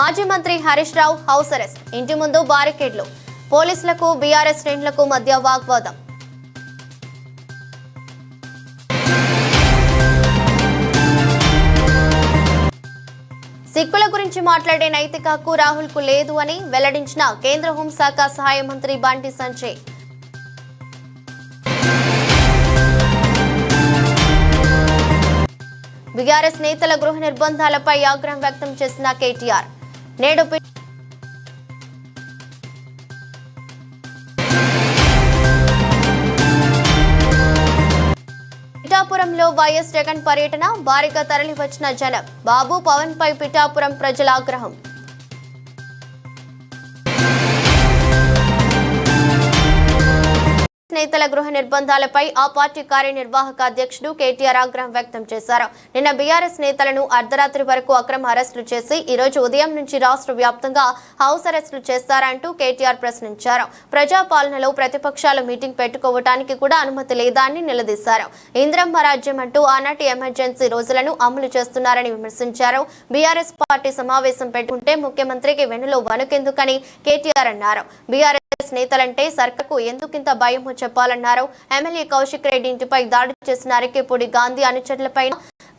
మాజీ మంత్రి Harish Rao house arrest, ఇంటి ముందు బారికేడ్లు, పోలీసులకు బీఆర్ఎస్ శ్రేణులకు మధ్య వాగ్వాదం. సిక్కుల గురించి మాట్లాడే నైతిక హక్కు రాహుల్ కు లేదు అని వెల్లడించిన కేంద్ర హోంశాఖ సహాయ మంత్రి బండి సంజయ్. బీఆర్ఎస్ నేతల గృహ నిర్బంధాలపై ఆగ్రహం వ్యక్తం చేసిన కేటీఆర్. నేడు పిఠాపురంలో వైఎస్ జగన్ పర్యటన, భారీగా తరలివచ్చిన జనం. బాబు పవన్ పై పిఠాపురం ప్రజల ఆగ్రహం. నేతల గృహ నిర్బంధాలపై ఆ పార్టీ కార్యనిర్వాహక అధ్యక్షుడు కేటీఆర్ ఆగ్రహం వ్యక్తం చేశారు. నిన్న బీఆర్ఎస్ నేతలను అర్ధరాత్రి వరకు అక్రమ అరెస్టులు చేసి ఈ రోజు ఉదయం నుంచి రాష్ట్ర వ్యాప్తంగా హౌస్ అరెస్టులు చేస్తారంటూ కేటీఆర్ ప్రశ్నించారు. ప్రజాపాలనలో ప్రతిపక్షాలు మీటింగ్ పెట్టుకోవటానికి కూడా అనుమతి లేదా అని నిలదీశారు. ఇంద్రమ్మ రాజ్యం అంటూ ఆనాటి ఎమర్జెన్సీ రోజులను అమలు చేస్తున్నారని విమర్శించారు. బీఆర్ఎస్ పార్టీ సమావేశం పెట్టుకుంటే ముఖ్యమంత్రికి వెన్నులో వణుకెందుకని కేటీఆర్ అన్నారు. బీఆర్ఎస్ నేతలంటే సర్కార్కు ఎందుకింత భయమో చెప్పాలన్నారు. ఎమ్మెల్యే కౌశిక్ రెడ్డి ఇంటిపై దాడి చేసిన అరకేపూడి గాంధీ అనుచరులపై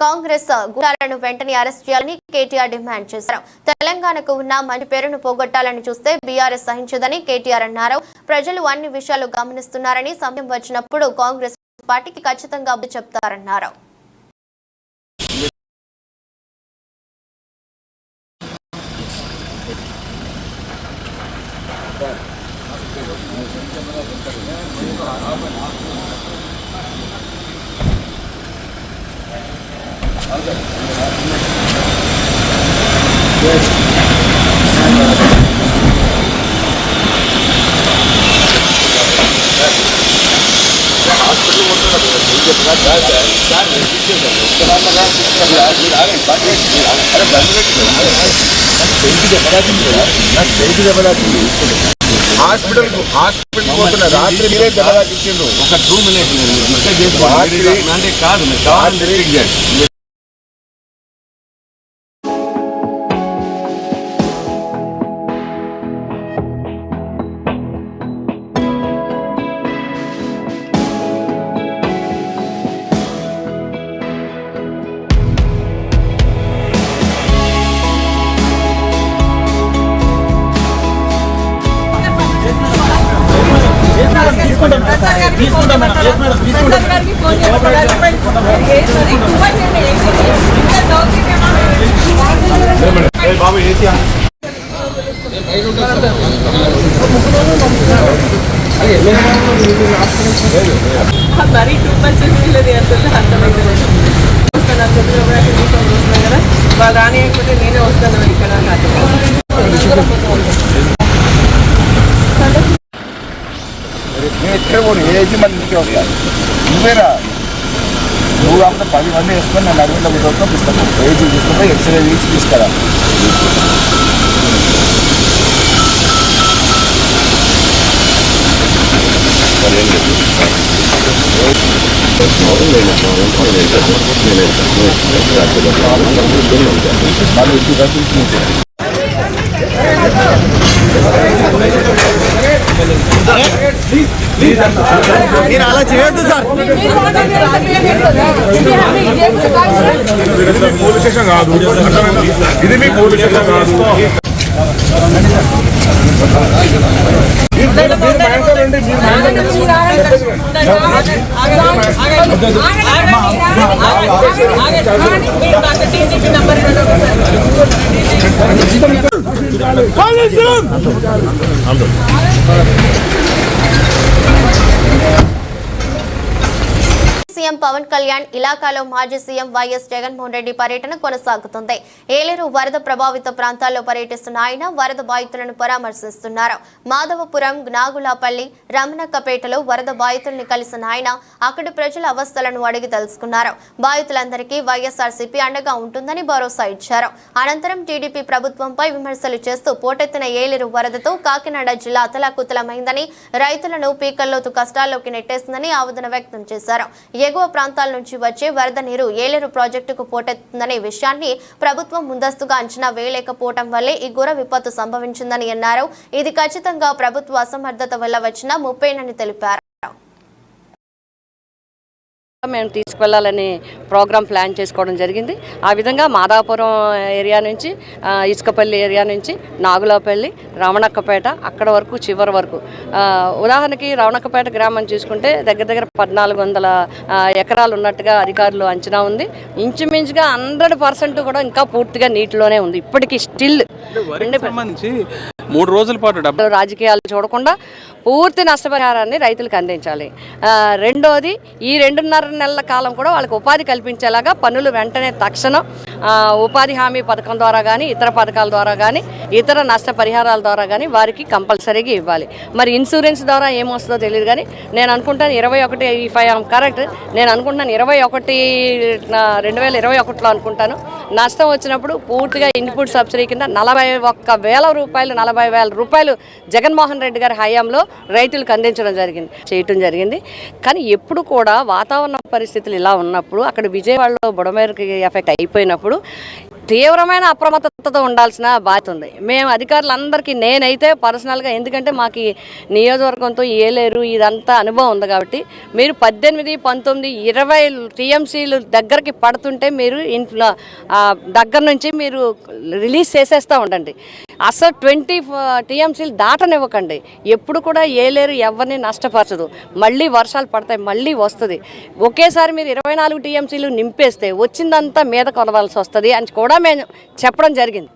కాంగ్రెస్ గుండాలను వెంటనే అరెస్ట్ చేయాలని కేటీఆర్ డిమాండ్ చేశారు. తెలంగాణకు ఉన్న మంచి పేరును పోగొట్టాలని చూస్తే బీఆర్ఎస్ సహించదని కేటీఆర్ అన్నారు. ప్రజలు అన్ని విషయాలు గమనిస్తున్నారని, సమయం వచ్చినప్పుడు కాంగ్రెస్ పార్టీకి ఖచ్చితంగా బుద్ధి చెప్తారన్నారు. హాస్పిటల్ పోతున్న రాత్రి మీరే దెబ్బలాకి ఇచ్చిండ్రు. ఒక 2 మినిట్స్ అంటే కాదు మరీ 2% లేదు అసలు అర్థమైతే కదా. వాళ్ళు రానియకపోతే నేనే వస్తాను ఇక్కడ. ఎక్కడ పోను ఏజీ మంది ఇంటికి వస్తాను. నువ్వేరా నువ్వు అంతా 10 మంది వేసుకొని నన్ను అడుగుంటా తీసుకుంటాం. ఏజీ తీసుకుంటే ఎక్స్రే తీసి తీసుకురా. మీరు అలా చేయొద్దు సార్. పోలీస్ స్టేషన్ కాదు, ఇది మీ పోలీస్ స్టేషన్ కాదు. సీఎం పవన్ కళ్యాణ్ ఇలాకాలో మాజీ సీఎం వైఎస్ జగన్మోహన్ రెడ్డి పర్యటన కొనసాగుతుంది. ఏలేరు వరద ప్రభావిత ప్రాంతాల్లో పర్యటిస్తున్న ఆయన వరద బాధితులను పరామర్శిస్తున్నారు. మాధవపురం, నాగులాపల్లి, రమణక్కపేటలో వరద బాధితుల్ని కలిసిన ఆయన అక్కడి ప్రజల అవస్థలను అడిగి తెలుసుకున్నారు. బాధితులందరికీ వైఎస్ఆర్సీపీ అండగా ఉంటుందని భరోసా ఇచ్చారు. అనంతరం టీడీపీ ప్రభుత్వంపై విమర్శలు చేస్తూ పోటెత్తిన ఏలేరు వరదతో కాకినాడ జిల్లా అతలాకుతలమైందని, రైతులను పీకల్లోతు కష్టాల్లోకి నెట్టేసిందని ఆవేదన వ్యక్తం చేశారు. ఎగువ ప్రాంతాల నుంచి వచ్చే వరద నీరు ఏలేరు ప్రాజెక్టుకు పోటెత్తుందనే విషయాన్ని ప్రభుత్వం ముందస్తుగా అంచనా వేయలేకపోవడం వల్లే ఈ ఘోర విపత్తు సంభవించిందని అన్నారు. ఇది ఖచ్చితంగా ప్రభుత్వ అసమర్థత వల్ల వచ్చిన ముప్పేనని తెలిపారు. మేము తీసుకువెళ్ళాలని ప్రోగ్రామ్ ప్లాన్ చేసుకోవడం జరిగింది. ఆ విధంగా మాదాపురం ఏరియా నుంచి ఇసుకపల్లి ఏరియా నుంచి నాగులపల్లి, రమణక్కపేట అక్కడ వరకు చివరి వరకు. ఉదాహరణకి రమణక్కపేట గ్రామం చూసుకుంటే దగ్గర 1400 ఎకరాలు ఉన్నట్టుగా అధికారులు అంచనా ఉంది. ఇంచుమించుగా 100% కూడా ఇంకా పూర్తిగా నీటిలోనే ఉంది. ఇప్పటికీ స్టిల్ సంబంధించి 3 రోజుల పాటు రాజకీయాలు చూడకుండా పూర్తి నష్టపరిహారాన్ని రైతులకు అందించాలి. రెండోది, ఈ 2.5 నెలల కాలం కూడా వాళ్ళకి ఉపాధి కల్పించేలాగా పనులు వెంటనే తక్షణం ఉపాధి హామీ పథకం ద్వారా కానీ ఇతర పథకాల ద్వారా కానీ ఇతర నష్టపరిహారాల ద్వారా కానీ వారికి కంపల్సరీగా ఇవ్వాలి. మరి ఇన్సూరెన్స్ ద్వారా ఏమొస్తుందో తెలియదు కానీ నేను అనుకుంటాను 21 ఇఫ్ ఐ ఆమ్ కరెక్ట్, నేను అనుకుంటున్నాను 2021లో అనుకుంటాను నష్టం వచ్చినప్పుడు పూర్తిగా ఇన్పుట్ సబ్సిడీ కింద 40,000 రూపాయలు జగన్మోహన్ రెడ్డి గారి హయాంలో రైతులకు అందించడం జరిగింది. కానీ ఎప్పుడు కూడా వాతావరణ పరిస్థితులు ఇలా ఉన్నప్పుడు అక్కడ విజయవాడలో బుడమేరుకి ఎఫెక్ట్ అయిపోయినప్పుడు తీవ్రమైన అప్రమత్తతో ఉండాల్సిన బాధ్యత ఉంది. మేము అధికారులందరికీ, నేనైతే పర్సనల్గా, ఎందుకంటే మాకు నియోజకవర్గంతో ఏలేరు ఇదంతా అనుభవం ఉంది కాబట్టి మీరు 18, 19, 20 టీఎంసీలు దగ్గరికి పడుతుంటే మీరు ఇంట్లో దగ్గర నుంచి మీరు రిలీజ్ చేసేస్తూ ఉండండి. అసలు 20 టీఎంసీలు దాటనివ్వకండి. ఎప్పుడు కూడా ఏలేరు ఎవరిని నష్టపరచదు. మళ్ళీ వర్షాలు పడతాయి, మళ్ళీ వస్తుంది. ఒకేసారి మీరు 24 టీఎంసీలు నింపేస్తే వచ్చిందంతా మీద కొలవాల్సి వస్తుంది అని కూడా మేము చెప్పడం జరిగింది.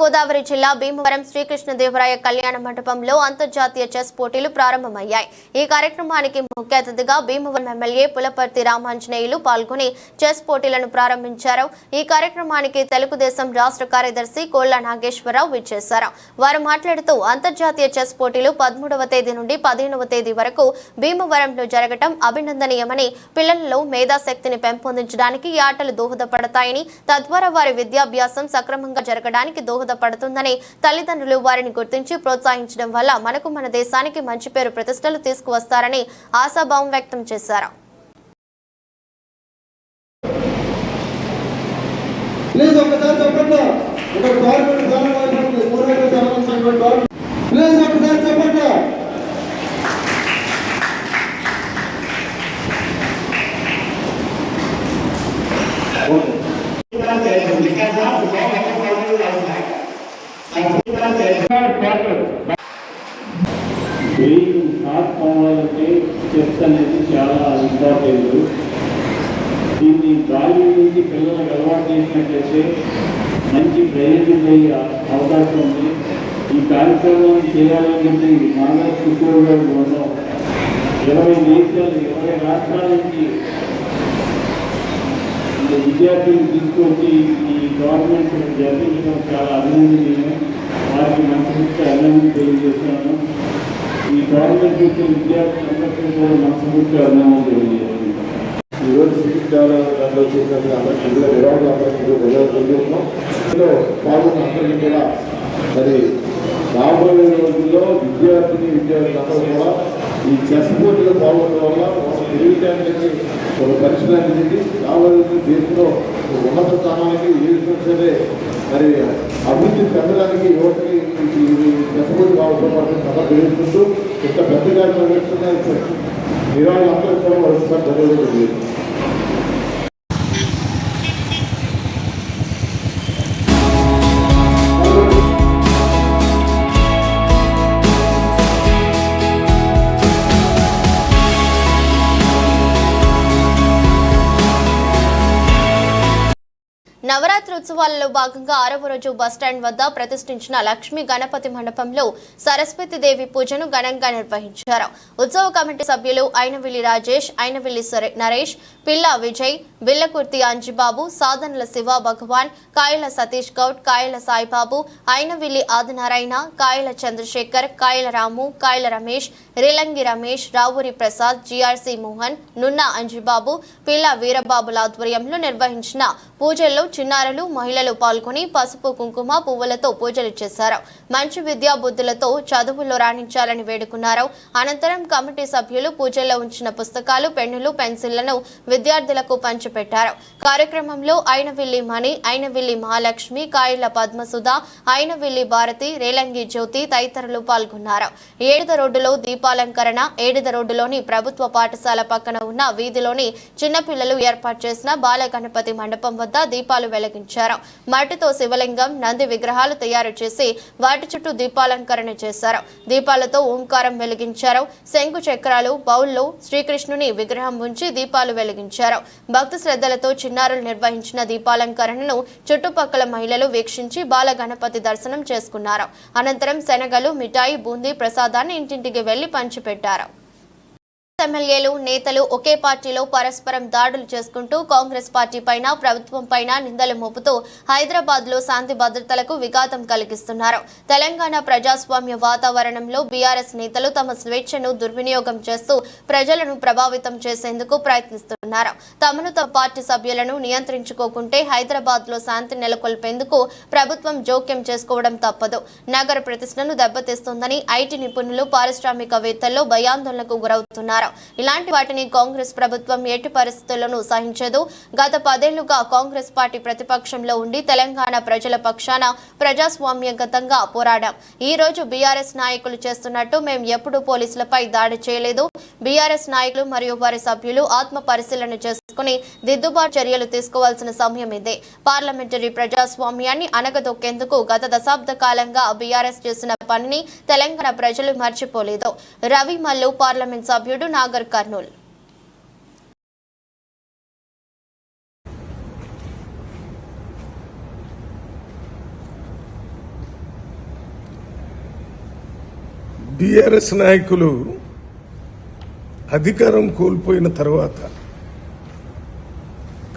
గోదావరి జిల్లా భీమవరం శ్రీకృష్ణదేవరాయ కళ్యాణ మండపంలో అంతర్జాతీయ చెస్ పోటీలు ప్రారంభమయ్యాయి. ఈ కార్యక్రమానికి ముఖ్య అతిథిగా భీమవరం ఎమ్మెల్యే పులపర్తి రామాంజనేయులు పాల్గొని చెస్ పోటీలను ప్రారంభించారు. ఈ కార్యక్రమానికి తెలుగుదేశం రాష్ట్ర కార్యదర్శి కోళ్ల నాగేశ్వరరావు విచ్చేశారు. వారు మాట్లాడుతూ అంతర్జాతీయ చెస్ పోటీలు 13వ తేదీ నుండి 15వ తేదీ వరకు భీమవరంలో జరగడం అభినందనీయమని, పిల్లలలో మేధాశక్తిని పెంపొందించడానికి ఈ ఆటలు దోహదపడతాయని, తద్వారా వారి విద్యాభ్యాసం సక్రమంగా జరగడానికి దోహదపడుతుందని, తల్లిదండ్రులు వారిని గుర్తించి ప్రోత్సహించడం వల్ల మనకు మన దేశానికి మంచి పేరు ప్రతిష్టలు తీసుకువస్తారని ఆశాభావం వ్యక్తం చేశారు. కావాలంటే చెస్ అనేది చాలా ఇంపార్టెంట్. దీన్ని గాలి నుంచి పిల్లలకు అలవాటు చేసినట్లయితే మంచి ప్రయోజనం అయ్యే అవకాశం ఉంది. ఈ కార్యక్రమాన్ని చేయాలని చెప్పి మహారాష్ట్ర బృందం 20 దేశాలు 20 రాష్ట్రాల నుంచి విద్యార్థులు తీసుకొచ్చి ఈ గవర్నమెంట్ జరిపించడం చాలా అభినందనీయం. వారికి మనస్ఫూర్తిగా అభినందన తెలియజేస్తున్నాను. ఈ గవర్నమెంట్ ఇచ్చే విద్యార్థులందరికీ కూడా మనస్ఫూర్తిగా అభినందన తెలియజేస్తున్నాను. ఈరోజు సివిల్ చేసినట్టు ఇందులో విరాళంలో పాల్గొన్న అందరికీ కూడా మరి రాబోయే రోజుల్లో విద్యార్థులందరూ కూడా ఈ చెస్ పోటీలో పాల్గొనడం వల్ల ఒక తెలివితేటలకి ఒక పరిశ్రమ రాబోయే దేశంలో ఉన్నత స్థానానికి ఏ విషయం సరే మరి అభివృద్ధి చెందడానికి యువతకి చెస్ పోటీ అవసరపడుతుంది కథ తెలుసుకుంటూ ఇంత పెద్దగా నిర్వహిస్తున్న విరాళందరూ కూడా ఒకసారి ధన్యవాదాలు. నవరాత్రి ఉత్సవాలలో భాగంగా 6వ రోజు బస్టాండ్ వద్ద ప్రతిష్ఠించిన లక్ష్మీ గణపతి మండపంలో సరస్వతీదేవి పూజను ఘనంగా నిర్వహించారు. ఉత్సవ కమిటీ సభ్యులు అయినవిల్లి రాజేష్, అయినవిల్లి నరేష్, పిల్లా విజయ్, బిల్లకుర్తి అంజిబాబు, సాధనల శివ భగవాన్, కాయల సతీష్ గౌడ్, కాయల సాయిబాబు, అయినవిల్లి ఆదినారాయణ, కాయల చంద్రశేఖర్, కాయల రాము, కాయల రమేష్, రిలంగి రమేష్, రావూరి ప్రసాద్, జిఆర్సి మోహన్, నున్నా అంజిబాబు, పిల్లా వీరబాబుల ఆధ్వర్యంలో నిర్వహించిన పూజల్లో చిన్నారులు, మహిళలు పాల్గొని పసుపు కుంకుమ పువ్వులతో పూజలు చేశారు. మంచి విద్యా బుద్ధులతో చదువుల్లో రాణించాలని వేడుకున్నారు. అనంతరం కమిటీ సభ్యులు పూజల్లో ఉంచిన పుస్తకాలు, పెన్నులు, పెన్సిళ్లను విద్యార్థులకు పంచిపెట్టారు. కార్యక్రమంలో అయినవిల్లి మణి, అయినవిల్లి మహాలక్ష్మి, కాయల పద్మసుధ, అయినవిల్లి భారతి, రేలంగి జ్యోతి తదితరులు పాల్గొన్నారు. ఏడుద రోడ్డులో దీపాలంకరణ. ఏడుద రోడ్డులోని ప్రభుత్వ పాఠశాల పక్కన ఉన్న వీధిలోని చిన్నపిల్లలు ఏర్పాటు చేసిన బాల గణపతి మండపం వద్ద దీపాలు వెలిగించారు. మట్టితో శివలింగం, నంది విగ్రహాలు తయారు చేసి వాటి చుట్టూ దీపాలంకరణ చేశారు. దీపాలతో ఓంకారం వెలిగించారు. శంకు చక్రాలు, బౌల్లో శ్రీకృష్ణుని విగ్రహం ఉంచి దీపాలు వెలిగించారు. భక్తి శ్రద్ధలతో చిన్నారులు నిర్వహించిన దీపాలంకరణను చుట్టుపక్కల మహిళలు వీక్షించి బాల గణపతి దర్శనం చేసుకున్నారు. అనంతరం శనగలు, మిఠాయి, బూందీ ప్రసాదాన్ని ఇంటింటికి వెళ్లి పంచిపెట్టారు. ఎమ్మెల్యేలు, నేతలు ఒకే పార్టీలో పరస్పరం దాడులు చేసుకుంటూ కాంగ్రెస్ పార్టీ పైన, ప్రభుత్వం పైన నిందలు మోపుతూ హైదరాబాద్ లో శాంతి భద్రతలకు విఘాతం కలిగిస్తున్నారు. తెలంగాణ ప్రజాస్వామ్య వాతావరణంలో బీఆర్ఎస్ నేతలు తమ స్వేచ్ఛను దుర్వినియోగం చేస్తూ ప్రజలను ప్రభావితం చేసేందుకు ప్రయత్నిస్తున్నారు. తమను తమ పార్టీ సభ్యులను నియంత్రించుకోకుంటే హైదరాబాద్ లో శాంతి నెలకొల్పేందుకు ప్రభుత్వం జోక్యం చేసుకోవడం తప్పదు. నగర ప్రతిష్టను దెబ్బతీస్తుందని ఐటీ నిపుణులు, పారిశ్రామికవేత్తల్లో భయాందోళనకు గురవుతున్నారు. ఇలాంటి వాటిని కాంగ్రెస్ ప్రభుత్వం ఎట్టి పరిస్థితుల్లోనూ సహించదు. గత 10 ఏళ్లుగా కాంగ్రెస్ పార్టీ ప్రతిపక్షంలో ఉండి తెలంగాణ ప్రజల పక్షాన ప్రజాస్వామ్యగతంగా పోరాడాం. ఈ రోజు బీఆర్ఎస్ నాయకులు చేస్తున్నట్టు మేము ఎప్పుడూ పోలీసులపై దాడి చేయలేదు. బీఆర్ఎస్ నాయకులు మరియు వారి సభ్యులు ఆత్మ పరిశీలన చేసుకుని దిద్దుబాటు చర్యలు తీసుకోవాల్సిన సమయం ఇదే. పార్లమెంటరీ ప్రజాస్వామ్యాన్ని అనగదొక్కేందుకు గత దశాబ్ద కాలంగా బీఆర్ఎస్ చేసిన పనిని తెలంగాణ ప్రజలు మర్చిపోలేదు. రవి మల్లు, పార్లమెంట్ సభ్యుడు, నాగర్ కర్నూల్. బీఆర్ఎస్ నాయకులు అధికారం కోల్పోయిన తర్వాత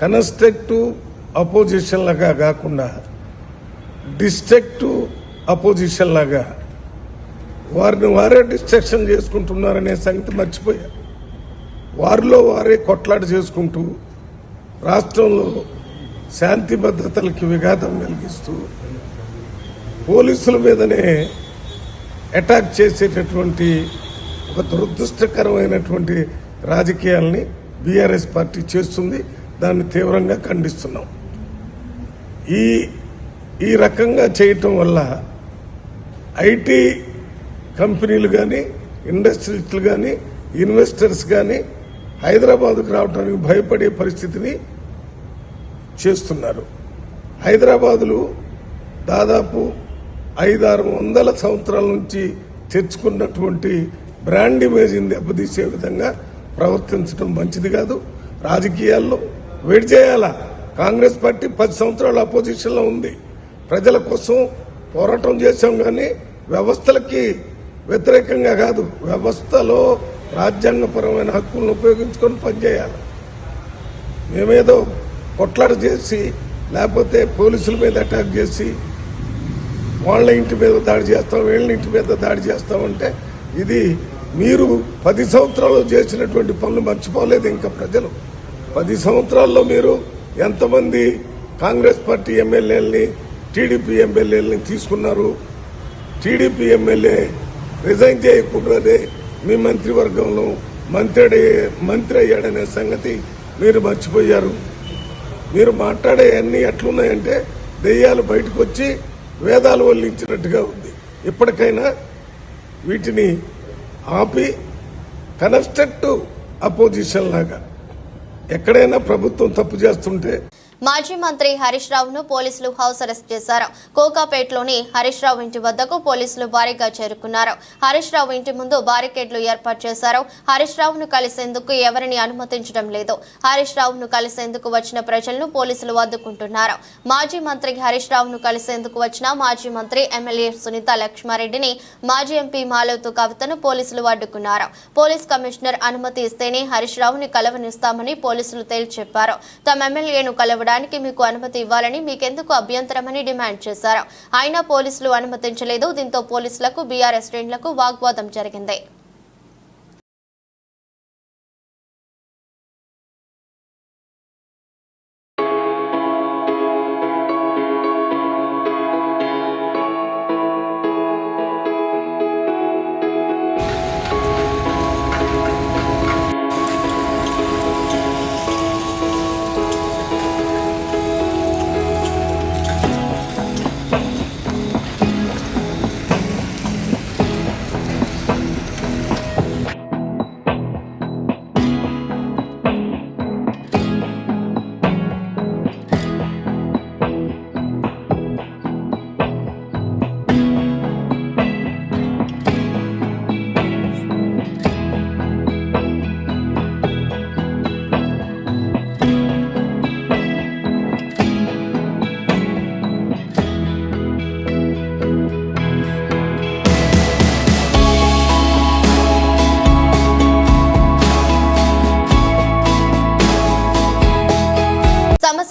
కన్స్ట్రక్టివ్ అపోజిషన్ లాగా కాకుండా డిస్ట్రక్టివ్ అపోజిషన్ లాగా వారిని వారే డిస్ట్రక్షన్ చేసుకుంటున్నారనే సంగతి మర్చిపోయారు. వారిలో వారే కొట్లాట చేసుకుంటూ రాష్ట్రంలో శాంతి భద్రతలకి విఘాతం కలిగిస్తూ పోలీసుల మీదనే అటాక్ చేసేటటువంటి ఒక దురదృష్టకరమైనటువంటి రాజకీయాల్ని బీఆర్ఎస్ పార్టీ చేస్తుంది. దాన్ని తీవ్రంగా ఖండిస్తున్నాం. ఈ రకంగా చేయటం వల్ల ఐటీ కంపెనీలు కానీ, ఇండస్ట్రీస్లు కానీ, ఇన్వెస్టర్స్ కానీ హైదరాబాద్కు రావడానికి భయపడే పరిస్థితిని చేస్తున్నారు. హైదరాబాదులో దాదాపు 500-600 సంవత్సరాల నుంచి తెచ్చుకున్నటువంటి బ్రాండ్ ఇమేజ్ని దెబ్బతీసే విధంగా ప్రవర్తించడం మంచిది కాదు. రాజకీయాల్లో వెయిట్ చేయాలా. కాంగ్రెస్ పార్టీ 10 సంవత్సరాల అపోజిషన్లో ఉంది. ప్రజల కోసం పోరాటం చేశాం, కానీ వ్యవస్థలకి వ్యతిరేకంగా కాదు. వ్యవస్థలో రాజ్యాంగపరమైన హక్కులను ఉపయోగించుకొని పనిచేయాలి. మేమేదో కొట్లాట చేసి లేకపోతే పోలీసుల మీద అటాక్ చేసి వాళ్ళ ఇంటి మీద దాడి చేస్తాం, వీళ్ళ ఇంటి మీద దాడి చేస్తామంటే ఇది మీరు 10 సంవత్సరాలు చేసినటువంటి పనులు మర్చిపోలేదు. ఇంకా ప్రజలు 10 సంవత్సరాల్లో మీరు ఎంతమంది కాంగ్రెస్ పార్టీ ఎమ్మెల్యేలని, టీడీపీ ఎమ్మెల్యేలని తీసుకున్నారు. టీడీపీ ఎమ్మెల్యే రిజైన్ చేయకూడదే మీ మంత్రివర్గంలో మంత్రి అయ్యాడనే సంగతి మీరు మర్చిపోయారు. మీరు మాట్లాడే అన్ని ఎట్లున్నాయంటే దెయ్యాలు బయటకు వచ్చి వేదాలు వల్లించినట్టుగా ఉంది. ఇప్పటికైనా వీటిని ఆపి కన్స్ట్రక్టివ్ అపోజిషన్ లాగా ఎక్కడైనా ప్రభుత్వం తప్పు చేస్తుంటే మాజీ మంత్రి హరీష్ రావును పోలీసులు హౌస్ అరెస్ట్ చేశారు. కోకాపేటలోని హరీష్ రావు ఇంటి వద్దకు పోలీసులు భారీగా చేరుకున్నారు. హరీష్ రావు ఇంటి ముందు బారికేడ్లు ఏర్పాటు చేశారు. హరీష్ రావును కలిసేందుకు ఎవరిని అనుమతించడం లేదు. హరీష్ రావును కలిసేందుకు వచ్చిన ప్రజలను పోలీసులు అడ్డుకుంటున్నారు. మాజీ మంత్రి హరీష్ రావును కలిసేందుకు వచ్చిన మాజీ మంత్రి ఎమ్మెల్యే సునీత లక్ష్మారెడ్డిని, మాజీ ఎంపీ మాలవతు కవితను పోలీసులు అడ్డుకున్నారు. పోలీస్ కమిషనర్ అనుమతి ఇస్తేనే హరీష్ రావుని కలవనిస్తామని పోలీసులు తేల్చి చెప్పారు. తమ ఎమ్మెల్యేను కలవడానికి మీకు అనుమతి ఇవ్వాలని, మీకెందుకు అభ్యంతరమని డిమాండ్ చేశారు. అయినా పోలీసులు అనుమతించలేదు. దీంతో పోలీసులకు బీఆర్ఎస్ శ్రేణులకు వాగ్వాదం జరిగింది.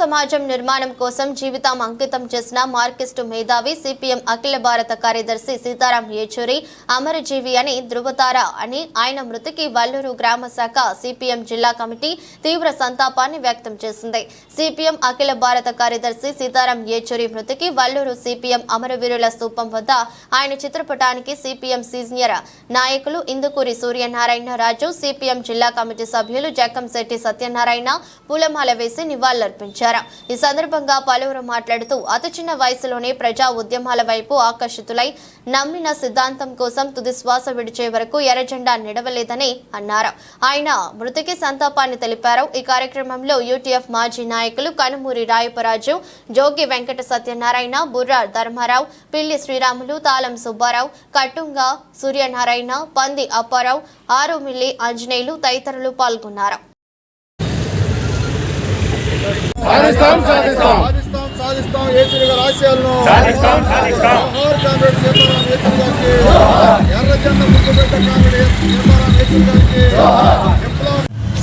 సమాజం నిర్మాణం కోసం జీవితం అంకితం చేసిన మార్కిస్టు మేధావి సిపిఎం అఖిల భారత కార్యదర్శి సీతారాం యేచూరి అమరజీవి అని ధృవతార అని ఆయన మృతికి వల్లూరు గ్రామ శాఖ సిపిఎం జిల్లా కమిటీ తీవ్ర సంతాపాన్ని వ్యక్తం చేసింది. సిపిఎం అఖిల భారత కార్యదర్శి సీతారాం యేచూరి మృతికి వల్లూరు సిపిఎం అమరవీరుల స్తూపం వద్ద ఆయన చిత్రపటానికి సిపిఎం సీనియర్ నాయకులు ఇందుకూరి సూర్యనారాయణ రాజు, సిపిఎం జిల్లా కమిటీ సభ్యులు జక్కంశెట్టి సత్యనారాయణ పూలమాల వేసి నివాళులర్పించారు. ఈ సందర్భంగా పలువురు మాట్లాడుతూ అతి చిన్న వయసులోనే ప్రజా ఉద్యమాల వైపు ఆకర్షితులై నమ్మిన సిద్ధాంతం కోసం తుది శ్వాస విడిచే వరకు ఎర్రజెండా నిడవలేదని అన్నారు. ఆయన మృతికి సంతాపాన్ని తెలిపారు. ఈ కార్యక్రమంలో యూటీఎఫ్ మాజీ నాయకులు కనుమూరి రాయపరాజు, జోగి వెంకట సత్యనారాయణ, బుర్రా ధర్మారావు, పిల్లి శ్రీరాములు, తాళం సుబ్బారావు, కట్టుంగా సూర్యనారాయణ, పంది అప్పారావు, ఆరుమిల్లి ఆంజనేయులు తదితరులు పాల్గొన్నారు.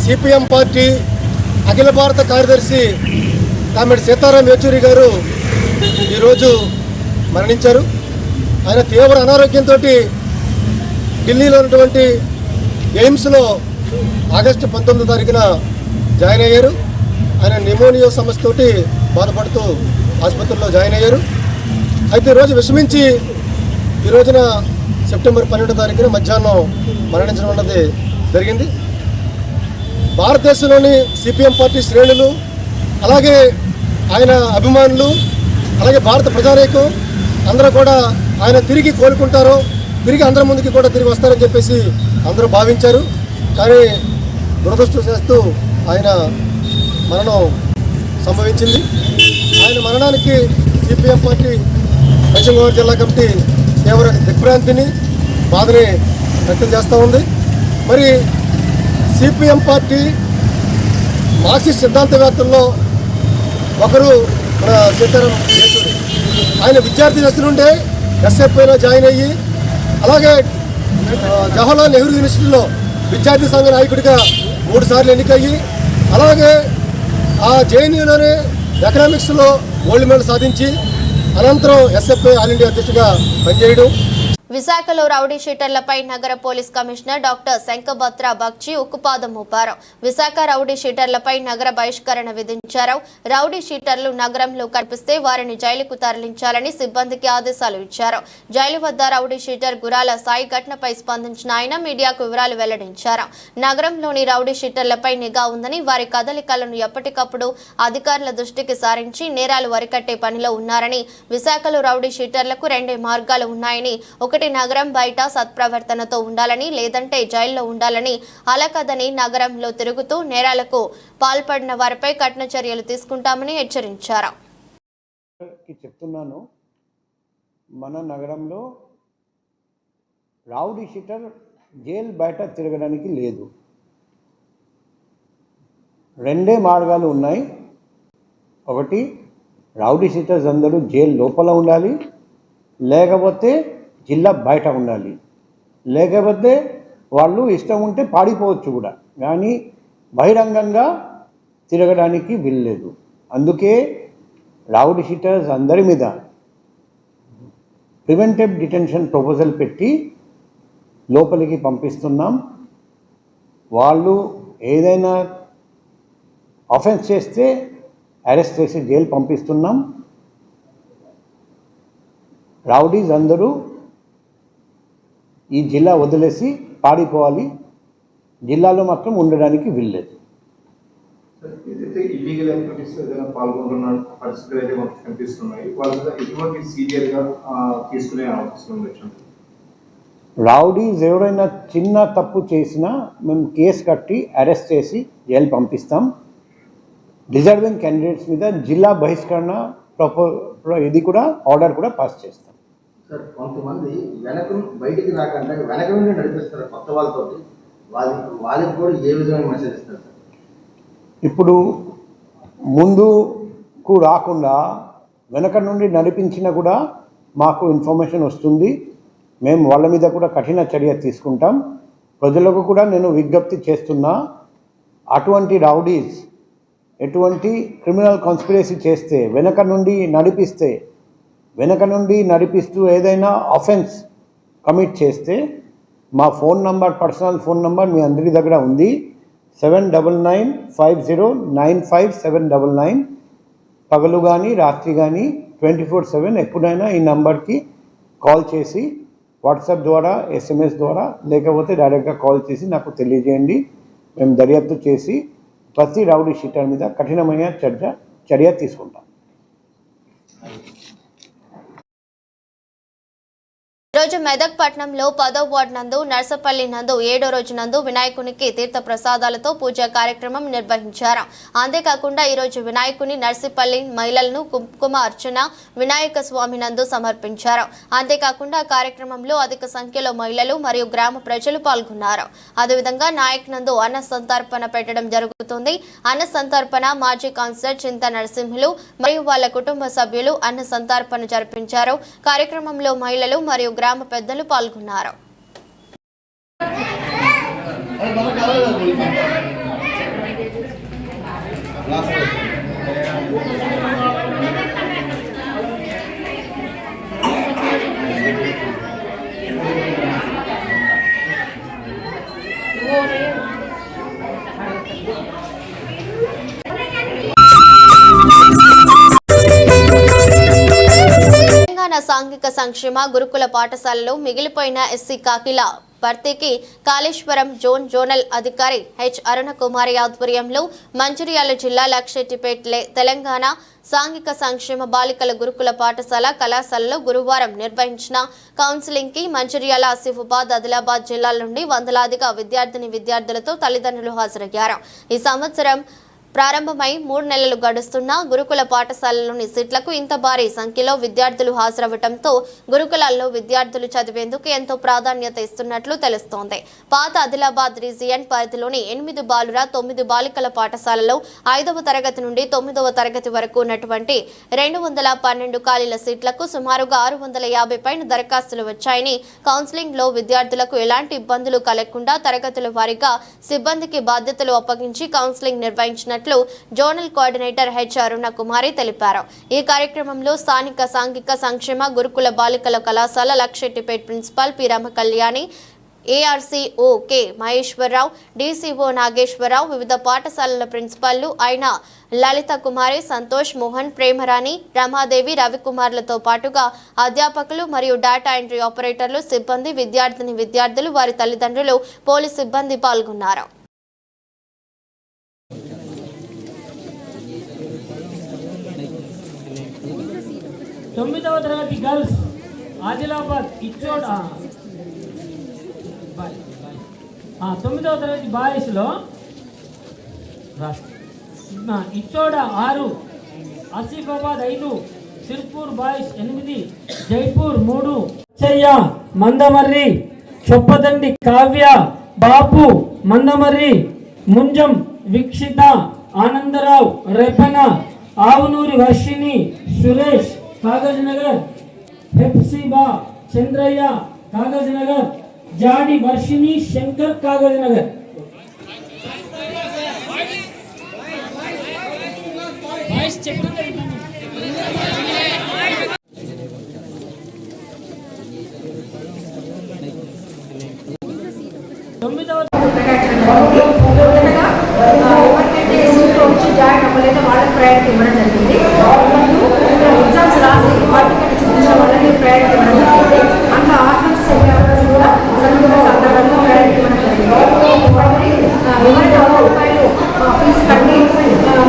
సిపిఎం పార్టీ అఖిల భారత కార్యదర్శి కామెడి సీతారాం యేచూరి గారు ఈరోజు మరణించారు. ఆయన తీవ్ర అనారోగ్యంతో ఢిల్లీలో ఉన్నటువంటి ఎయిమ్స్లో ఆగస్టు 19వ తారీఖున జాయిన్ అయ్యారు. ఆయన న్యూమోనియా సమస్యతోటి బాధపడుతూ ఆసుపత్రిలో జాయిన్ అయ్యారు. అయితే ఈరోజు విషమించి ఈ రోజున సెప్టెంబర్ 12వ తారీఖున మధ్యాహ్నం మరణించడం అన్నది జరిగింది. భారతదేశంలోని సిపిఎం పార్టీ శ్రేణులు, అలాగే ఆయన అభిమానులు, అలాగే భారత ప్రజానీకం అందరూ కూడా ఆయన తిరిగి కోలుకుంటారో, తిరిగి అందరి ముందుకి కూడా తిరిగి వస్తారని చెప్పేసి అందరూ భావించారు. కానీ దురదృష్టవశాత్తు ఆయన మరణం సంభవించింది. ఆయన మరణానికి సిపిఎం పార్టీ పశ్చిమ గోదావరి జిల్లా కమిటీ తీవ్ర దిగ్భ్రాంతిని, బాధని వ్యక్తం చేస్తూ ఉంది. మరి సిపిఎం పార్టీ మార్క్సిస్ట్ సిద్ధాంతవేత్తల్లో ఒకరు మన సీతారాం యేచూరి. ఆయన విద్యార్థి దశ నుండే ఎస్ఎఫ్ఐలో జాయిన్ అయ్యి, అలాగే జవహర్లాల్ నెహ్రూ యూనివర్సిటీలో విద్యార్థి సంఘ నాయకుడిగా 3 సార్లు ఎన్నికయ్యి, అలాగే ఆ జేఎన్యూలోనే ఎకనామిక్స్లో గోల్డ్ మెడల్ సాధించి అనంతరం ఎస్ఎఫ్ఐ ఆల్ ఇండియా అధ్యక్షుడిగా పనిచేయడం. విశాఖలో రౌడీ షీటర్లపై నగర పోలీస్ కమిషనర్ డాక్టర్ శంఖభద్ర బగ్చి ఉక్కుపాదం మోపారు. విశాఖ రౌడీ షీటర్లపై నగర బహిష్కరణ విధించారు. రౌడీ షీటర్లు నగరంలో కనిపిస్తే వారిని జైలుకు తరలించాలని సిబ్బందికి ఆదేశాలు ఇచ్చారు. జైలు వద్ద రౌడీ షీటర్ గురాల సాయి ఘటనపై స్పందించిన ఆయన మీడియాకు వివరాలు వెల్లడించారు. నగరంలోని రౌడీ షీటర్లపై నిఘా ఉందని, వారి కదలికలను ఎప్పటికప్పుడు అధికారుల దృష్టికి సారించి నేరాలు అరికట్టే పనిలో ఉన్నారని, విశాఖలో రౌడీ షీటర్లకు 2 మార్గాలు ఉన్నాయని, ఒకటి ఒకటి నగరం బయట సత్ప్రవర్తనతో ఉండాలని, లేదంటే జైల్లో ఉండాలని, అలా కదని నగరంలో తిరుగుతూ నేరాలకు పాల్పడిన వారిపై కఠిన చర్యలు తీసుకుంటామని హెచ్చరించారు. చెప్తున్నాను, మన నగరంలో రౌడీ షీటర్ జైలు బయట తిరగడానికి లేదు. రెండే మార్గాలు ఉన్నాయి. ఒకటి, రౌడీ షీటర్స్ అందరూ జైలు లోపల ఉండాలి, లేకపోతే జిల్లా బయట ఉండాలి. లేకపోతే వాళ్ళు ఇష్టం ఉంటే పాడిపోవచ్చు కూడా, కానీ బహిరంగంగా తిరగడానికి వీల్లేదు. అందుకే రౌడీ షీటర్స్ అందరి మీద ప్రివెంటివ్ డిటెన్షన్ ప్రపోజల్ పెట్టి లోపలికి పంపిస్తున్నాం. వాళ్ళు ఏదైనా ఆఫెన్స్ చేస్తే అరెస్ట్ చేసి జైలు పంపిస్తున్నాం. రౌడీస్ అందరూ ఈ జిల్లా వదిలేసి పాడిపోవాలి, జిల్లాలో మాత్రం ఉండడానికి వీల్లేదు. ఏదైతే ఇల్లీగల్ యాక్టివిటీస్ ఏదైనా పాల్గొంటున్న పరిస్థితులు అయితే మనకు కనిపిస్తున్నాయి, వాళ్ళ ఎటువంటి సీరియస్గా తీసుకునే అవకాశం ఉండొచ్చు. రౌడీస్ ఎవరైనా చిన్న తప్పు చేసినా మేము కేసు కట్టి అరెస్ట్ చేసి జైలు పంపిస్తాం. డిజర్వింగ్ క్యాండిడేట్స్ మీద జిల్లా బహిష్కరణ ఇది కూడా ఆర్డర్ కూడా పాస్ చేస్తాం. సార్, కొంతమంది బయటికి రాకుండా వెనక నుండి నడిపిస్తారు కొత్త వాళ్ళతో, వాళ్ళకి కూడా ఏ విధమైన మెసేజ్ ఇస్తారు సార్? ఇప్పుడు ముందుకు రాకుండా వెనక నుండి నడిపించినా కూడా మాకు ఇన్ఫర్మేషన్ వస్తుంది. మేము వాళ్ళ మీద కూడా కఠిన చర్య తీసుకుంటాం. ప్రజలకు కూడా నేను విజ్ఞప్తి చేస్తున్నా, అటువంటి రౌడీస్ ఎటువంటి క్రిమినల్ కాన్స్పిరసీ చేస్తే వెనక నుండి నడిపిస్తూ ఏదైనా ఆఫెన్స్ కమిట్ చేస్తే మా phone number, personal phone number మీ అందరి దగ్గర ఉంది. 7995095799. పగలు కానీ రాత్రి కానీ 24/7 ఎప్పుడైనా ఈ నంబర్కి కాల్ చేసి వాట్సాప్ ద్వారా, SMS ద్వారా, లేకపోతే డైరెక్ట్గా కాల్ చేసి నాకు తెలియజేయండి. మేము దర్యాప్తు చేసి ప్రతి రౌడీ షీటర్ మీద కఠినమైన చర్య తీసుకుంటాం. రోజు మెదక్ పట్టణంలో 10వ వార్డు నందు నర్సపల్లి నందు 7వ రోజు నందు వినాయకునికి తీర్థ ప్రసాదాలతో పూజా కార్యక్రమం నిర్వహించారు. అంతేకాకుండా ఈరోజు వినాయకుని నర్సిపల్లి మహిళలను కుంకుమ అర్చన వినాయక స్వామి నందు సమర్పించారు. అంతేకాకుండా కార్యక్రమంలో అధిక సంఖ్యలో మహిళలు మరియు గ్రామ ప్రజలు పాల్గొన్నారు. అదేవిధంగా నాయక్ నందు అన్న సంతర్పణ పెట్టడం జరుగుతుంది. అన్న సంతర్పణ మాజీ కౌన్సిలర్ చింత నరసింహులు మరియు వాళ్ళ కుటుంబ సభ్యులు అన్న సంతర్పణ జరిపించారు. కార్యక్రమంలో మహిళలు మరియు గ్రామ పెద్దలు పాల్గొన్నారు. సాంఘిక సంక్షేమ గురుకుల పాఠశాలలో మిగిలిపోయిన ఎస్సీ కాకిల భర్తీకి కాళేశ్వరం జోనల్ అధికారి హెచ్ అరుణకుమారి ఆధ్వర్యంలో మంచిర్యాల జిల్లా లక్షెట్టిపేట్ తెలంగాణ సాంఘిక సంక్షేమ బాలికల గురుకుల పాఠశాల కళాశాలలో గురువారం నిర్వహించిన కౌన్సిలింగ్ కి మంచిర్యాల, ఆసిఫాబాద్, ఆదిలాబాద్ జిల్లాల నుండి వందలాదిగా విద్యార్థులతో తల్లిదండ్రులు హాజరయ్యారు. ఈ సంవత్సరం ప్రారంభమై 3 నెలలు గడుస్తున్న గురుకుల పాఠశాలలోని సీట్లకు ఇంత భారీ సంఖ్యలో విద్యార్థులు హాజరవడంతో గురుకులాల్లో విద్యార్థులు చదివేందుకు ఎంతో ప్రాధాన్యత ఇస్తున్నట్లు తెలుస్తోంది. పాత ఆదిలాబాద్ రీజియన్ పరిధిలోని 8 బాలుర 9 బాలికల పాఠశాలలో 5వ తరగతి నుండి 9వ తరగతి వరకు ఉన్నటువంటి 212 ఖాళీల సీట్లకు సుమారుగా 650 పైన దరఖాస్తులు వచ్చాయని, కౌన్సిలింగ్ లో విద్యార్థులకు ఎలాంటి ఇబ్బందులు కలగకుండా తరగతుల వారీగా సిబ్బందికి బాధ్యతలు అప్పగించి కౌన్సిలింగ్ నిర్వహించిన జోనల్ కోఆర్డినేటర్ హెచ్ అరుణకుమారి తెలిపారు. ఈ కార్యక్రమంలో స్థానిక సాంఘిక సంక్షేమ గురుకుల బాలికల కళాశాల Luxettipet principal P Ramakalyani, ARCO K Maheswararao, DCO Nageswararao, వివిధ పాఠశాలల ప్రిన్సిపాల్లు అయిన లలిత కుమారి, సంతోష్, మోహన్, ప్రేమరాణి, రమాదేవి, రవికుమార్లతో పాటుగా అధ్యాపకులు మరియు డేటా ఎంట్రీ ఆపరేటర్లు, సిబ్బంది, విద్యార్థులు, వారి తల్లిదండ్రులు, పోలీసు సిబ్బంది పాల్గొన్నారు. 9వ తరగతి గర్ల్స్ ఆదిలాబాద్ ఇచ్చోడ 9వ తరగతి బాయ్స్లో ఇచ్చోడ 6, ఆసిఫాబాద్ 5, సిర్పూర్ బాయ్స్ 8, జైపూర్ 3, చెయ్య మందమర్రి, చొప్పదండి కావ్య, బాపు మందమర్రి, ముంజం వీక్షిత, ఆనందరావు రేపన, ఆవునూరి వర్షిణి, సురేష్ కాగజ్ నగర్, హెప్సిబా చంద్రయ్య కాగజ్ నగర్, జాడి వర్షిణి శంకర్ కాగజ్ నగర్. జాయిన్ అవ్వలేదో వాళ్ళకి ప్రయారిటీ ఇవ్వడం జరిగింది. ఎగ్జామ్స్ రాసి వాటికి చూపించిన వాళ్ళకి ప్రయారిటీ ఇవ్వడం జరిగింది. అట్లా ఆర్ట్స్ కూడా సందర్భంగా ప్రయారిటీ ఇవ్వడం జరిగింది. ఎవరైతే రూపాయలు ఫీజు కట్టి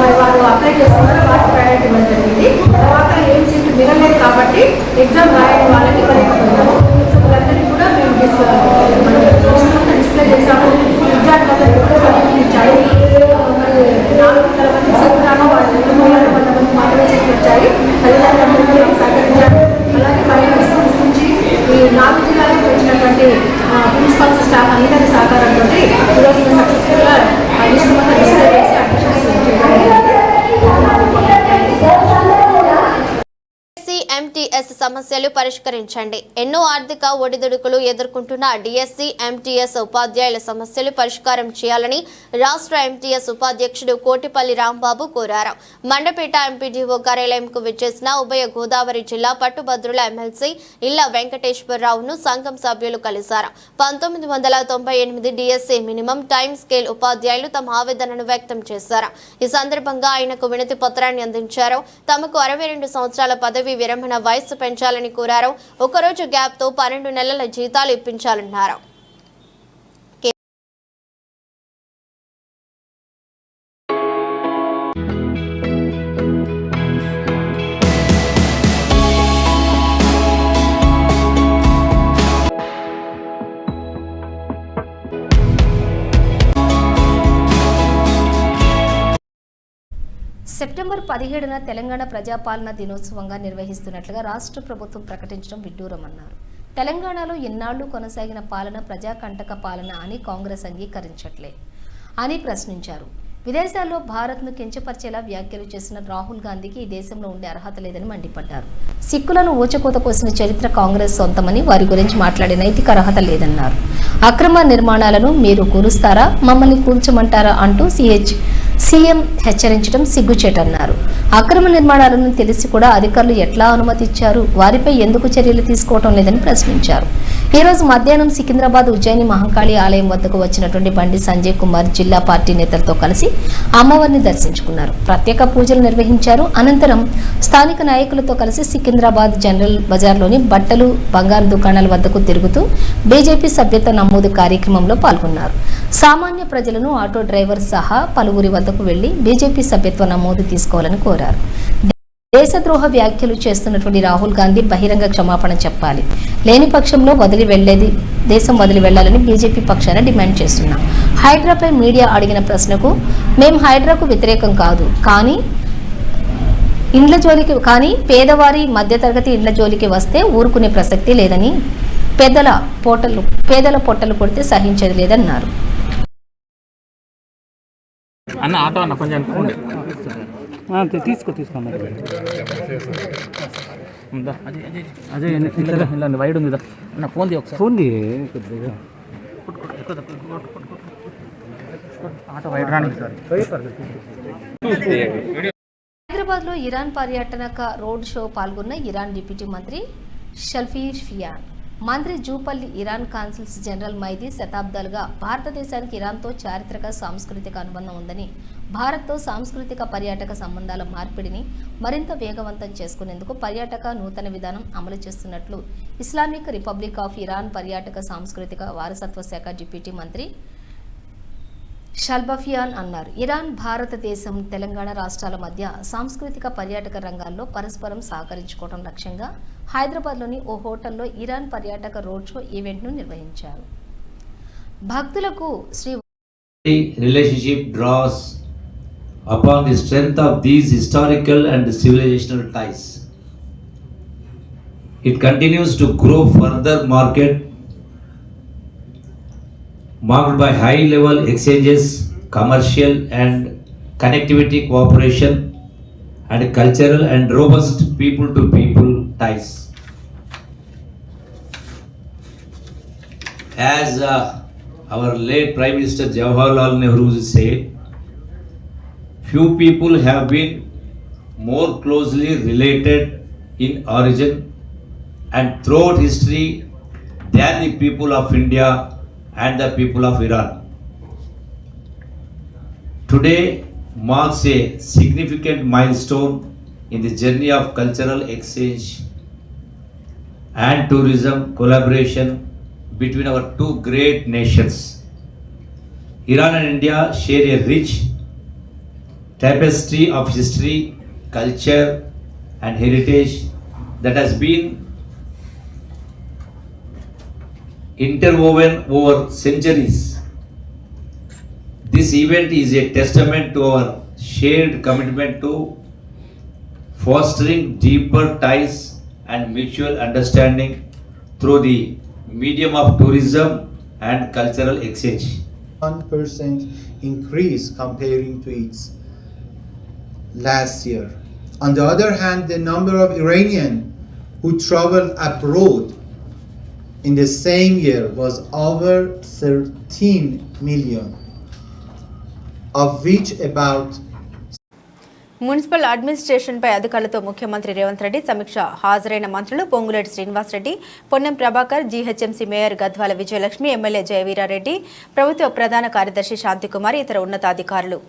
మరి వాళ్ళు అప్లై చేసుకున్నారో వాళ్ళకి ప్రయారిటీ ఇవ్వడం జరిగింది. తర్వాత ఏం సీట్లు మిగలేదు కాబట్టి ఎగ్జామ్ రాయని వాళ్ళకి ఇవ్వలేకపోయినాము. సో వాళ్ళందరినీ కూడా మేము డిస్ప్లే చేసాము. విద్యార్థులందరికీ కూడా పరీక్షించాలి. మరి 400 మంది సీట్లు వాళ్ళు 200 మంది మాత్రమే సీట్లు వచ్చాయి. తల్లిదండ్రులందరికీ సహకరించారు. అలాగే మహిళా స్కూల్స్ నుంచి ఈ 4 జిల్లాలకు వచ్చినటువంటి ప్రిన్సిపల్స్ స్టాఫ్ అందరి సహకారంతో ఈరోజు సక్సెస్ఫుల్గా లిస్ట్ మొత్తం డిస్ప్లే చేసి అడ్మిషన్స్ చేయడం. ఎంటీఎస్ సమస్యలు పరిష్కరించండి. ఎన్నో ఆర్థిక ఒడిదుడుకులు ఎదుర్కొంటున్న డిఎస్సి ఎంటీఎస్ ఉపాధ్యాయుల సమస్యలు పరిష్కారం చేయాలని రాష్ట్ర ఎంటీఎస్ ఉపాధ్యక్షుడు కోటిపల్లి రాంబాబు కోరారు. మండపేట ఎంపీడీఓ కార్యాలయంకు విచ్చేసిన ఉభయ గోదావరి జిల్లా పట్టుభద్రుల ఎమ్మెల్సీ ఇళ్ల వెంకటేశ్వరరావును సంఘం సభ్యులు కలిశారు. 1998 డిఎస్సి మినిమం టైమ్ స్కేల్ ఉపాధ్యాయులు తమ ఆవేదనను వ్యక్తం చేశారు. ఈ సందర్భంగా ఆయనకు వినతి పత్రాన్ని అందించారు. తమకు 62 సంవత్సరాల పదవి విరమణ వయస్సు పెంచాలని కోరారు. ఒకరోజు గ్యాప్ తో 12 నెలల జీతాలు ఇప్పించాలన్నారు. సెప్టెంబర్ 17న తెలంగాణ ప్రజాపాలన దినోత్సవంగా నిర్వహిస్తున్నట్లుగా రాష్ట్ర ప్రభుత్వం ప్రకటించడం విడ్డూరమన్నారు. తెలంగాణలో ఎన్నాళ్లు కొనసాగిన పాలన ప్రజాకంటక పాలన అని కాంగ్రెస్ అంగీకరించట్లే అని ప్రశ్నించారు. విదేశాల్లో భారత్ను కించపరిచేలా వ్యాఖ్యలు చేసిన రాహుల్ గాంధీకి ఈ దేశంలో ఉండే అర్హత లేదని మండిపడ్డారు. సిక్కులను ఊచకోత కోసిన చరిత్ర కాంగ్రెస్ సొంతమని వారి గురించి మాట్లాడే నైతిక అర్హత లేదన్నారు. అక్రమ నిర్మాణాలను మీరు కూలుస్తారా, మమ్మల్ని కూల్చమంటారా అంటూ సీఎం హెచ్చరించడం సిగ్గుచేటన్నారు. అక్రమ నిర్మాణాలను తెలిసి కూడా అధికారులు ఎట్లా అనుమతి ఇచ్చారు, వారిపై ఎందుకు చర్యలు తీసుకోవటం లేదని ప్రశ్నించారు. ఈ రోజు మధ్యాహ్నం సికింద్రాబాద్ ఉజ్జయిని మహంకాళి ఆలయం వద్దకు వచ్చినటువంటి బండి సంజయ్ కుమార్ జిల్లా పార్టీ నేతలతో కలిసి అమ్మవారిని దర్శించుకున్నారు. ప్రత్యేక పూజలు నిర్వహించారు. అనంతరం స్థానిక నాయకులతో కలిసి సికింద్రాబాద్ జనరల్ బజార్లోని బట్టలు, బంగారు దుకాణాల వద్దకు తిరుగుతూ బీజేపీ సభ్యత్వ నమోదు కార్యక్రమంలో పాల్గొన్నారు. సామాన్య ప్రజలను ఆటో డ్రైవర్ సహా పలువురి వద్దకు వెళ్లి బీజేపీ సభ్యత్వ నమోదు తీసుకోవాలని కోరారు. దేశద్రోహ వ్యాఖ్యలు చేస్తున్నటువంటి రాహుల్ గాంధీ బహిరంగ క్షమాపణ చెప్పాలి. లేని పక్షంలో దేశం వదిలి వెళ్లాలని బీజేపీ పక్షాన డిమాండ్ చేస్తున్నాం. హైడ్రాపై మీడియా అడిగిన ప్రశ్నకు మేము హైడ్రాకు వ్యతిరేకం కాదు, కానీ పేదవారి మధ్యతరగతి ఇండ్ల జోలికి వస్తే ఊరుకునే ప్రసక్తి లేదని, పేదల పొట్టలు కొడితే సహించేది లేదన్నారు. అన్న ఆటో అన్న కొంచెం తీసుకో అదే వైడ్ ఉంది అన్న. ఫోన్ ఫోన్ ఆటో వైడ్ రాని. హైదరాబాద్ లో ఇరాన్ పర్యటనక రోడ్ షో పాల్గొన్న ఇరాన్ డిప్యూటీ మంత్రి షల్ఫీ ఫియాన్, మంత్రి జూపల్లి ఇరాన్ కాన్సుల్స్ జనరల్ మైదీ శతాబ్దాలుగా భారతదేశానికి ఇరాన్తో చారిత్రక సాంస్కృతిక అనుబంధం ఉందని, భారత్తో సాంస్కృతిక పర్యాటక సంబంధాల మార్పిడిని మరింత వేగవంతం చేసుకునేందుకు పర్యాటక నూతన విధానం అమలు చేస్తున్నట్లు ఇస్లామిక్ రిపబ్లిక్ ఆఫ్ ఇరాన్ పర్యాటక సాంస్కృతిక వారసత్వ శాఖ డిప్యూటీ మంత్రి షల్బఫియాన్ అన్నారు. ఇరాన్, భారతదేశం, తెలంగాణ రాష్ట్రాల మధ్య సాంస్కృతిక పర్యాటక రంగాల్లో పరస్పరం సహకరించుకోవడం లక్ష్యంగా హైదరాబాద్లోని ఓ హోటల్లో ఇరాన్ పర్యాటక రోడ్ షో ఈవెంట్ను నిర్వహించారు. భక్తులకు Shri relationship draws upon the strength of these historical and civilizational ties. It continues to grow further marked by high level exchanges, commercial and connectivity cooperation and cultural and robust people to people ties. As our late Prime Minister Jawaharlal Nehru said, few people have been more closely related in origin and throughout history than the people of India and the people of Iran. Today marks a significant milestone in the journey of cultural exchange and tourism collaboration between our two great nations. Iran and India share a rich tapestry of history, culture and heritage that has been interwoven over centuries. This event is a testament to our shared commitment to fostering deeper ties and mutual understanding through the medium of tourism and cultural exchange. 1% increase comparing to its last year. On the other hand, the number of Iranians who traveled abroad in the same year was over 13 million, of which about municipal అడ్మినిస్ట్రేషన్పై అధికారులతో ముఖ్యమంత్రి రేవంత్ రెడ్డి సమీక్ష. హాజరైన మంత్రులు Ponguleti Srinivasareddy, Ponnam Prabhakar, GHMC mayor Gadwala Vijayalakshmi, MLA Jayaveerareddy, ప్రభుత్వ ప్రధాన కార్యదర్శి శాంతికుమార్, ఇతర ఉన్నతాధికారులు.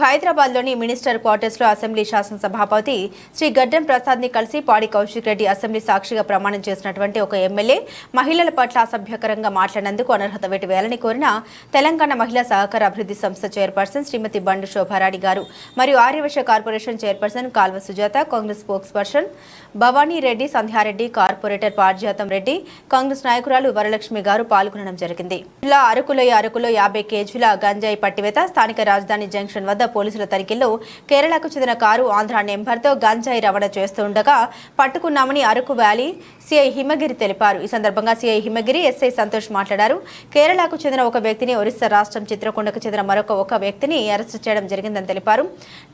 హైదరాబాద్లోని మినిస్టర్ క్వార్టర్స్లో అసెంబ్లీ శాసనసభాపతి శ్రీ గడ్డం ప్రసాద్ని కలిసి పాడి కౌశిక్ రెడ్డి అసెంబ్లీ సాక్షిగా ప్రమాణం చేసినటువంటి ఒక ఎమ్మెల్యే మహిళల పట్ల అసభ్యకరంగా మాట్లాడినందుకు అనర్హత వేటు వేయాలని కోరిన తెలంగాణ మహిళా సహకార అభివృద్ధి సంస్థ చైర్పర్సన్ శ్రీమతి బండు శోభారాణి గారు మరియు Aryavaishya corporation chairperson Kalva Sujatha, Congress spokesperson Bhavani Reddy, Sandhyareddy, corporator Parijatham Reddy, Congress నాయకురాలు వరలక్ష్మి గారు పాల్గొనడం జరిగింది. జిల్లా అరకులో 50 కేజీల గంజాయి పట్టివేత. స్థానిక రాజధాని జంక్షన్ వద్ద పోలీసుల తనిఖీల్లో కేరళకు చెందిన కారు ఆంధ్ర నెంబర్తో గంజాయి రవాణా చేస్తుండగా పట్టుకున్నామని అరకు వ్యాలీ సిఐ హిమగిరి తెలిపారు. ఈ సందర్భంగా సిఐ హిమగిరి, ఎస్ఐ సంతోష్ మాట్లాడారు. కేరళకు చెందిన ఒక వ్యక్తిని, ఒరిస్సా రాష్ట్రం చిత్రకొండకు చెందిన మరొక వ్యక్తిని అరెస్టు చేయడం జరిగిందని తెలిపారు.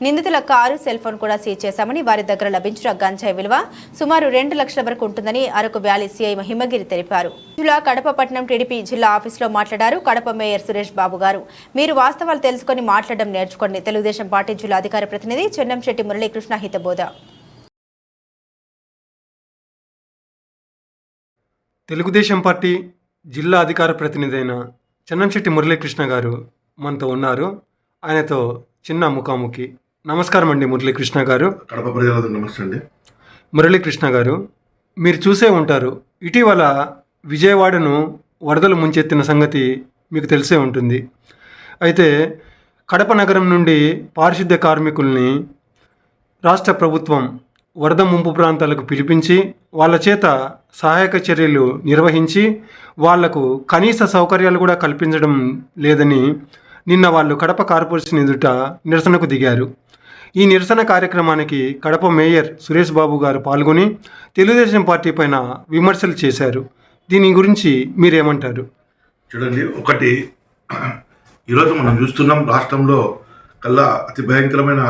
నిందితుల కారు, సెల్ ఫోన్ కూడా సీజ్ చేశామని, వారి దగ్గర లభించిన గంజాయి విలువ సుమారు 2 లక్షల వరకు ఉంటుందని అరకు వ్యాలీ సిఐ హిమగిరి తెలిపారు. జిల్లా కడప పట్టణం టీడీపీ జిల్లా ఆఫీసులో మాట్లాడారు కడప మేయర్ సురేష్ బాబు గారు. మీరు వాస్తవాలు తెలుసుకొని మాట్లాడడం నేర్చుకోండి. తెలుగుదేశం పార్టీ జిల్లా అధికార ప్రతినిధి చెన్నంశెట్టి మురళీకృష్ణ హితబోధ. తెలుగుదేశం పార్టీ జిల్లా అధికార ప్రతినిధి అయిన చెన్నంశెట్టి మురళీకృష్ణ గారు మనతో ఉన్నారు. ఆయనతో చిన్న ముఖాముఖి. నమస్కారం అండి మురళీకృష్ణ గారు. కడప ప్రజలకు నమస్తే అండి. మురళీకృష్ణ గారు, మీరు చూసే ఉంటారు, ఇటీవల విజయవాడను వరదలు ముంచెత్తిన సంగతి మీకు తెలిసే ఉంటుంది. అయితే కడప నగరం నుండి పారిశుద్ధ్య కార్మికుల్ని రాష్ట్ర ప్రభుత్వం వరద ముంపు ప్రాంతాలకు పిలిపించి వాళ్ళ చేత సహాయక చర్యలు నిర్వహించి వాళ్లకు కనీస సౌకర్యాలు కూడా కల్పించడం లేదని నిన్న వాళ్ళు కడప కార్పొరేషన్ ఎదుట నిరసనకు దిగారు. ఈ నిరసన కార్యక్రమానికి కడప మేయర్ సురేష్ బాబు గారు పాల్గొని తెలుగుదేశం పార్టీ పైన విమర్శలు చేశారు. దీని గురించి మీరేమంటారు? చూడండి, ఒకటి ఈరోజు మనం చూస్తున్నాం, రాష్ట్రంలో కల్లా అతి భయంకరమైన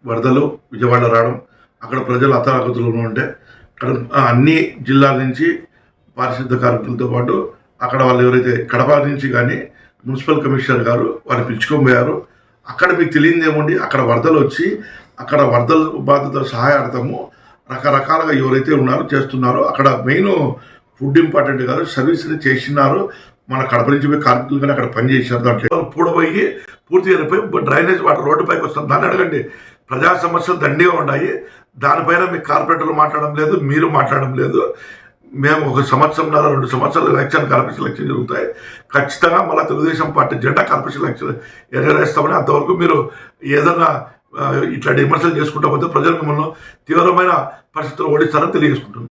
వరదలు విజయవాడ రావడం, అక్కడ ప్రజలు అతలాకుతలు ఉంటే అన్ని జిల్లాల నుంచి పారిశుద్ధ కార్మికులతో పాటు అక్కడ వాళ్ళు ఎవరైతే కడప నుంచి కానీ మున్సిపల్ కమిషనర్ గారు వారిని పిలుచుకొని పోయారు. అక్కడ మీకు తెలియదు ఏమండి, అక్కడ వరదలు వచ్చి అక్కడ వరదల బాధితుల సహాయార్థము రకరకాలుగా ఎవరైతే ఉన్నారో చేస్తున్నారో అక్కడ మెయిన్ ఫుడ్ ఇంపార్టెంట్ కాదు, సర్వీస్ని చేసినారు. మన కడప నుంచి పోయి కార్మికులు కానీ అక్కడ పనిచేసారు. దాంట్లో పూడపోయి పూర్తిగా వెళ్ళిపోయి డ్రైనేజ్ వాటర్ రోడ్డు పైకి వస్తుంది. దాన్ని అడగండి. ప్రజా సమస్యలు దండిగా ఉన్నాయి. దానిపైన మీ కార్పొరేటర్లు మాట్లాడడం లేదు, మీరు మాట్లాడడం లేదు. మేము 1 సంవత్సరంన్నర 2 సంవత్సరాలు ఎలక్షన్ కార్పొరేషన్ ఎలక్షన్ జరుగుతాయి. ఖచ్చితంగా మళ్ళీ తెలుగుదేశం పార్టీ జెండా కార్పొరేషన్ ఎలక్షన్ ఎగరేస్తామని, అంతవరకు మీరు ఏదైనా ఇట్లాంటి విమర్శలు చేసుకుంటా పోతే ప్రజలు మిమ్మల్ని తీవ్రమైన పరిస్థితుల్లో ఓడిస్తారని తెలియజేసుకుంటున్నారు.